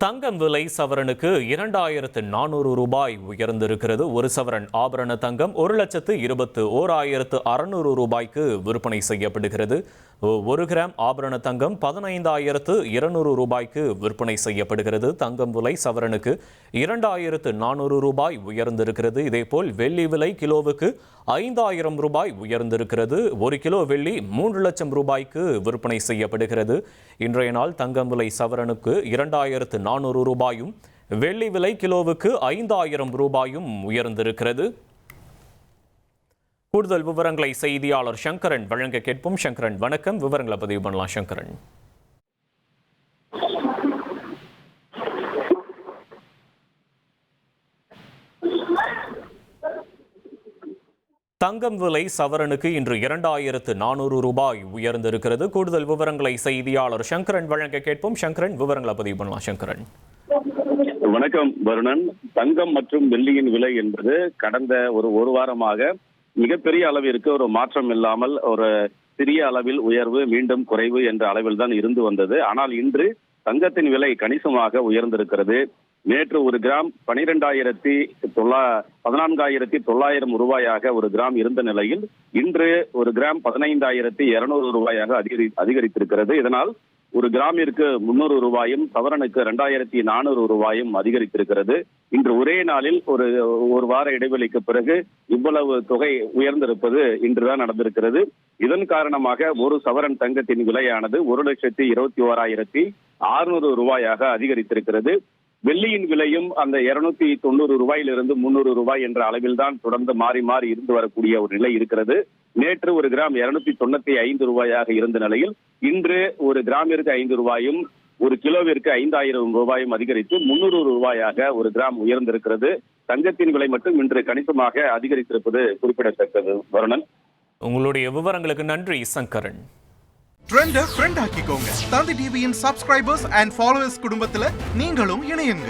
தங்கம் விலை சவரனுக்கு 2400 ரூபாய் உயர்ந்திருக்கிறது. ஒரு சவரன் ஆபரண தங்கம் 1,21,600 ரூபாய்க்கு விற்பனை செய்யப்படுகிறது. 1 கிராம் ஆபரண தங்கம் 15,200 ரூபாய்க்கு விற்பனை செய்யப்படுகிறது. தங்கம் விலை சவரனுக்கு 2400 ரூபாய் உயர்ந்திருக்கிறது. இதேபோல் வெள்ளி விலை கிலோவுக்கு 5,000 ரூபாய் உயர்ந்திருக்கிறது. 1 கிலோ வெள்ளி 3 லட்சம் ரூபாய்க்கு விற்பனை செய்யப்படுகிறது. இன்றைய நாள் தங்கம் விலை சவரனுக்கு 2,400 ரூபாயும் வெள்ளி விலை கிலோவுக்கு 5,000 ரூபாயும் உயர்ந்திருக்கிறது. கூடுதல் விவரங்களை செய்தியாளர் சங்கரன் வழங்க கேட்போம். சங்கரன் வணக்கம், விவரங்களை பதிவு பண்ணலாம். சங்கரன், தங்கம் விலை சவரனுக்கு இன்று 2,400 ரூபாய் உயர்ந்திருக்கிறது. கூடுதல் விவரங்களை செய்தியாளர் சங்கரன் வழங்க கேட்போம். சங்கரன், விவரங்களை பதிவு பண்ணலாம். சங்கரன் வணக்கம் வருணன். தங்கம் மற்றும் வெள்ளியின் விலை என்பது கடந்த ஒரு வாரமாக மிகப்பெரிய அளவிற்கு ஒரு மாற்றம் இல்லாமல் ஒரு சிறிய அளவில் உயர்வு மீண்டும் குறைவு என்ற அளவில் தான் இருந்து வந்தது. ஆனால் இன்று தங்கத்தின் விலை கணிசமாக உயர்ந்திருக்கிறது. நேற்று ஒரு கிராம் 14,900 ரூபாயாக ஒரு கிராம் இருந்த நிலையில் இன்று ஒரு கிராம் 15,200 ரூபாயாக அதிகரித்திருக்கிறது. இதனால் ஒரு கிராமிற்கு 300 ரூபாயும் சவரனுக்கு 2,400 ரூபாயும் அதிகரித்திருக்கிறது. இன்று ஒரே நாளில் ஒரு வார இடைவெளிக்கு பிறகு இவ்வளவு தொகை உயர்ந்திருப்பது இன்றுதான் நடந்திருக்கிறது. இதன் காரணமாக ஒரு சவரன் தங்கத்தின் விலையானது 1,21,600 ரூபாயாக அதிகரித்திருக்கிறது. வெள்ளியின் விலையும் அந்த 290 ரூபாயிலிருந்து 300 ரூபாய் என்ற அளவில் தான் தொடர்ந்து மாறி மாறி இருந்து வரக்கூடிய ஒரு நிலை இருக்கிறது. நேற்று ஒரு கிராம் 295 ரூபாயாக இருந்த நிலையில் இன்று ஒரு கிராமிற்கு 5 ரூபாயும் ஒரு கிலோவிற்கு 5,000 ரூபாயும் அதிகரித்து 300 ரூபாயாக ஒரு கிராம் உயர்ந்திருக்கிறது. தங்கத்தின் விலை மட்டும் இன்று கணிசமாக அதிகரித்திருப்பது குறிப்பிடத்தக்கது. வருணன், உங்களுடைய விவரங்களுக்கு நன்றி. சங்கரன், ட்ரெண்ட ஃப்ரெண்ட் ஆக்கிக்கோங்க. தந்தி டிவியின் சப்ஸ்கிரைபர்ஸ் அண்ட் ஃபாலோவர்ஸ் குடும்பத்துல நீங்களும் இணையுங்க.